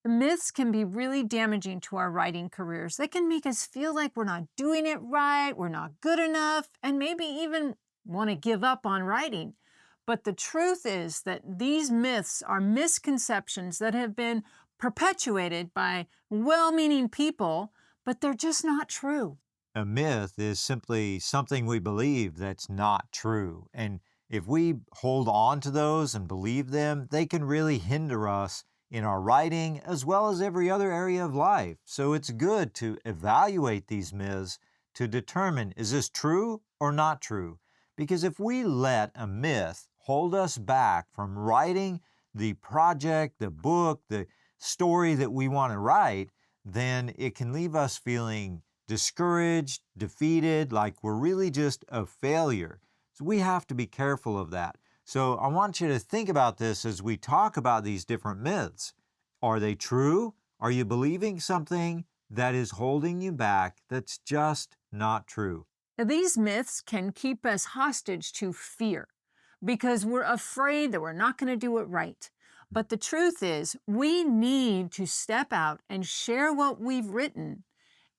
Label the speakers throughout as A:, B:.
A: Myths can be really damaging to our writing careers. They can make us feel like we're not doing it right, we're not good enough, and maybe even want to give up on writing. But the truth is that these myths are misconceptions that have been perpetuated by well-meaning people, but they're just not true.
B: A myth is simply something we believe that's not true. And if we hold on to those and believe them, they can really hinder us in our writing as well as every other area of life. So it's good to evaluate these myths to determine, is this true or not true? Because if we let a myth hold us back from writing the project, the book, the story that we want to write, then it can leave us feeling discouraged, defeated, like we're really just a failure. So we have to be careful of that. So I want you to think about this as we talk about these different myths. Are they true? Are you believing something that is holding you back that's just not true?
A: Now, these myths can keep us hostage to fear because we're afraid that we're not going to do it right. But the truth is, we need to step out and share what we've written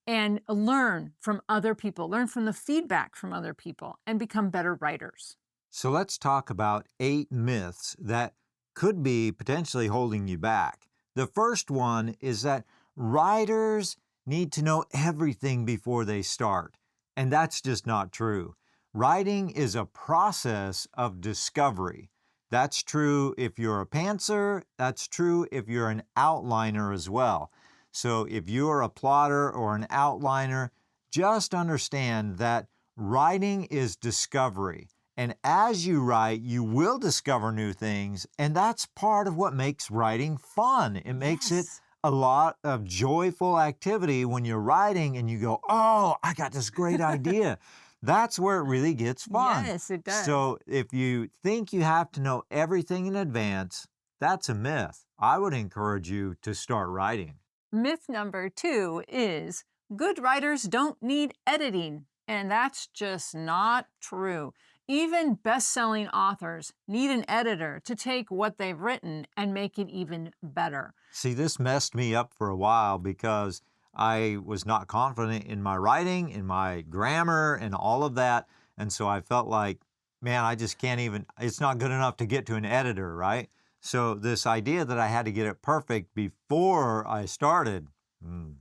A: and learn from other people, learn from the feedback from other people, and become better writers.
B: So let's talk about 8 myths that could be potentially holding you back. The first one is that writers need to know everything before they start, and that's just not true. Writing is a process of discovery. That's true if you're a pantser, that's true if you're an outliner as well. So if you're a plotter or an outliner, just understand that writing is discovery. And as you write, you will discover new things, and that's part of what makes writing fun. It makes it a lot of joyful activity when you're writing and you go, oh, I got this great idea. That's where it really gets fun.
A: Yes, it does.
B: So if you think you have to know everything in advance, that's a myth. I would encourage you to start writing.
A: Myth number 2 is good writers don't need editing, and that's just not true. Even best-selling authors need an editor to take what they've written and make it even better.
B: See, this messed me up for a while because I was not confident in my writing, in my grammar, and all of that. And so I felt like, man, I just can't even, it's not good enough to get to an editor, right? So this idea that I had to get it perfect before I started,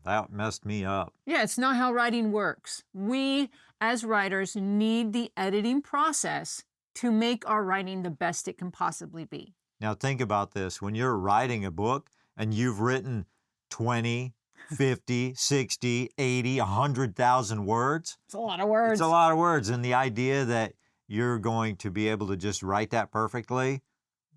B: that messed me up.
A: Yeah, it's not how writing works. We, as writers, need the editing process to make our writing the best it can possibly be.
B: Now think about this. When you're writing a book and you've written 20, 50, 60, 80, 100,000 words.
A: It's a lot of words.
B: It's a lot of words. And the idea that you're going to be able to just write that perfectly,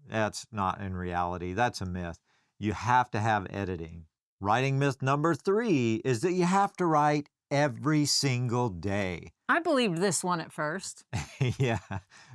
B: that's not in reality. That's a myth. You have to have editing. Writing myth number 3 is that you have to write every single day.
A: I believed this one at first.
B: Yeah,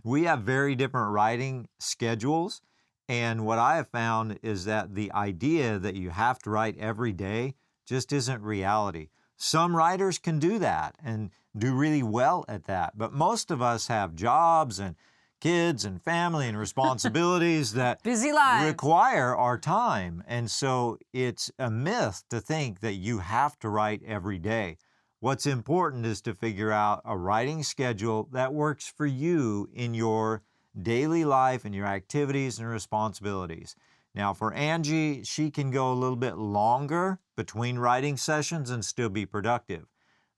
B: we have very different writing schedules. And what I have found is that the idea that you have to write every day just isn't reality. Some writers can do that and do really well at that. But most of us have jobs and kids and family and responsibilities that
A: Busy lives.
B: require our time. And so it's a myth to think that you have to write every day. What's important is to figure out a writing schedule that works for you in your daily life and your activities and responsibilities. Now for Angie, she can go a little bit longer between writing sessions and still be productive.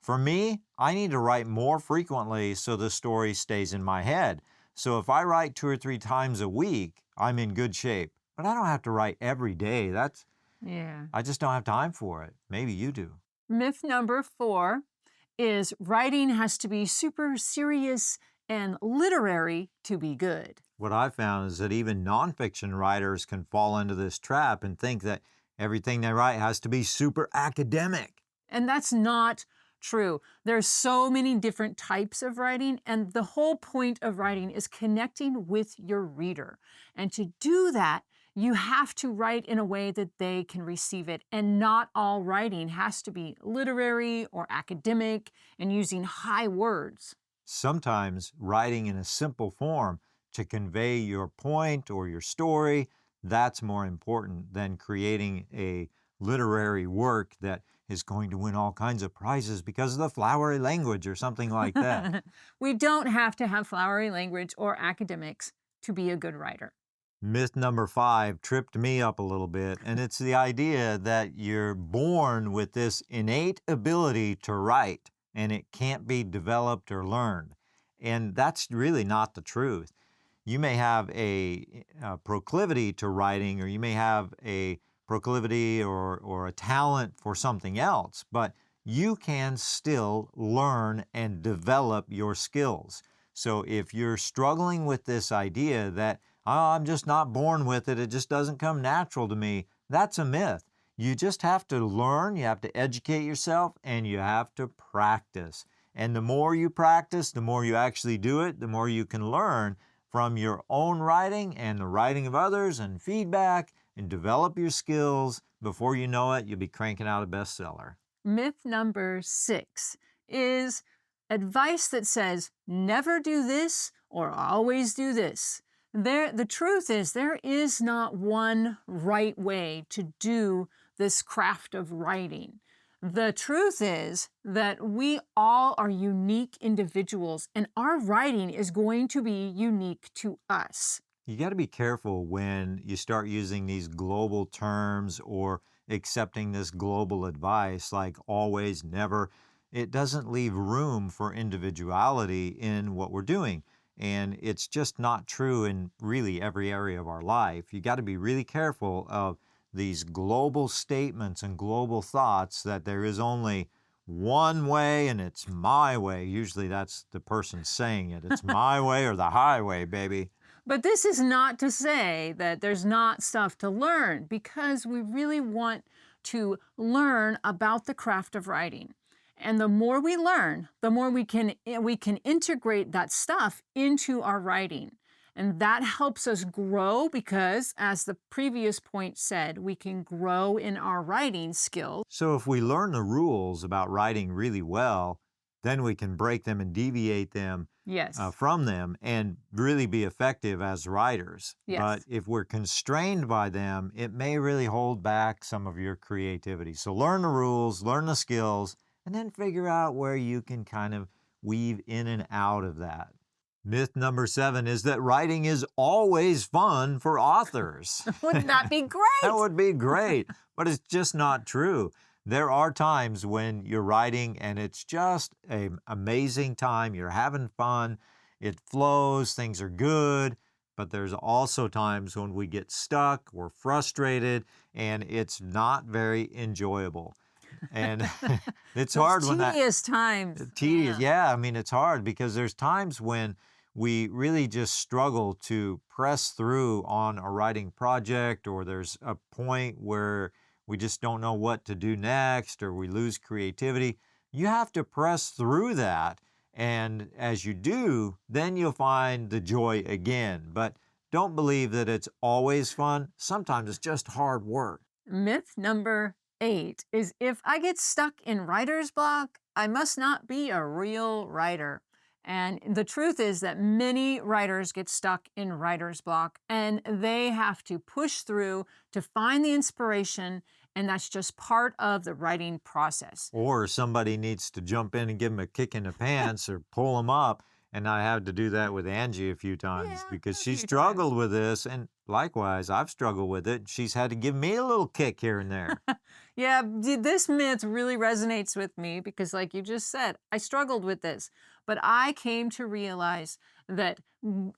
B: For me, I need to write more frequently so the story stays in my head. So if I write 2 or 3 times a week, I'm in good shape. But I don't have to write every day. I just don't have time for it. Maybe you do.
A: Myth number 4 is writing has to be super serious and literary to be good.
B: What I found is that even nonfiction writers can fall into this trap and think that everything they write has to be super academic.
A: And that's not true. There's so many different types of writing, and the whole point of writing is connecting with your reader. And to do that, you have to write in a way that they can receive it. And not all writing has to be literary or academic and using high words.
B: Sometimes writing in a simple form to convey your point or your story, that's more important than creating a literary work that is going to win all kinds of prizes because of the flowery language or something like that.
A: We don't have to have flowery language or academics to be a good writer.
B: Myth number 5 tripped me up a little bit, and it's the idea that you're born with this innate ability to write and it can't be developed or learned. And that's really not the truth. You may have a proclivity to writing, or you may have a proclivity or a talent for something else, but you can still learn and develop your skills. So if you're struggling with this idea that, oh, I'm just not born with it, it just doesn't come natural to me, that's a myth. You just have to learn, you have to educate yourself, and you have to practice. And the more you practice, the more you actually do it, the more you can learn from your own writing and the writing of others and feedback and develop your skills. Before you know it, you'll be cranking out a bestseller.
A: Myth number 6 is advice that says, never do this or always do this. The truth is, there is not one right way to do this craft of writing. The truth is that we all are unique individuals, and our writing is going to be unique to us.
B: You got to be careful when you start using these global terms or accepting this global advice like always, never. It doesn't leave room for individuality in what we're doing. And it's just not true in really every area of our life. You got to be really careful of these global statements and global thoughts that there is only one way and it's my way. Usually that's the person saying it. It's my way or the highway, baby.
A: But this is not to say that there's not stuff to learn, because we really want to learn about the craft of writing. And the more we learn, the more we can integrate that stuff into our writing. And that helps us grow because, as the previous point said, we can grow in our writing skills.
B: So if we learn the rules about writing really well, then we can break them and deviate them
A: Yes.
B: from them and really be effective as writers.
A: Yes.
B: But if we're constrained by them, it may really hold back some of your creativity. So learn the rules, learn the skills, and then figure out where you can kind of weave in and out of that. Myth number 7 is that writing is always fun for authors.
A: Wouldn't that be great?
B: That would be great, but it's just not true. There are times when you're writing and it's just an amazing time. You're having fun. It flows. Things are good. But there's also times when we get stuck, we're frustrated, and it's not very enjoyable. And it's hard when that...
A: Tedious times.
B: Tedious, yeah. I mean, it's hard because there's times when we really just struggle to press through on a writing project, or there's a point where we just don't know what to do next, or we lose creativity. You have to press through that. And as you do, then you'll find the joy again. But don't believe that it's always fun. Sometimes it's just hard work.
A: Myth number 8 is, if I get stuck in writer's block, I must not be a real writer. And the truth is that many writers get stuck in writer's block, and they have to push through to find the inspiration, and that's just part of the writing process.
B: Or somebody needs to jump in and give them a kick in the pants or pull them up. And I had to do that with Angie a few times because she struggled with this. And likewise, I've struggled with it. She's had to give me a little kick here and there.
A: Yeah, this myth really resonates with me because, like you just said, I struggled with this. But I came to realize that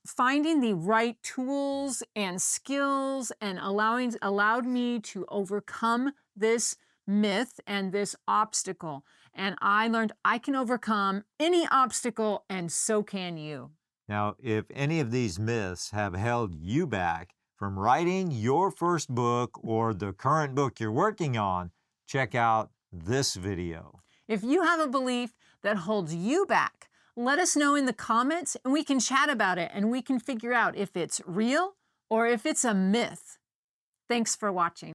A: finding the right tools and skills and allowed me to overcome this myth and this obstacle. And I learned I can overcome any obstacle, and so can you.
B: Now, if any of these myths have held you back from writing your first book or the current book you're working on, check out this video.
A: If you have a belief that holds you back, let us know in the comments and we can chat about it and we can figure out if it's real or if it's a myth. Thanks for watching.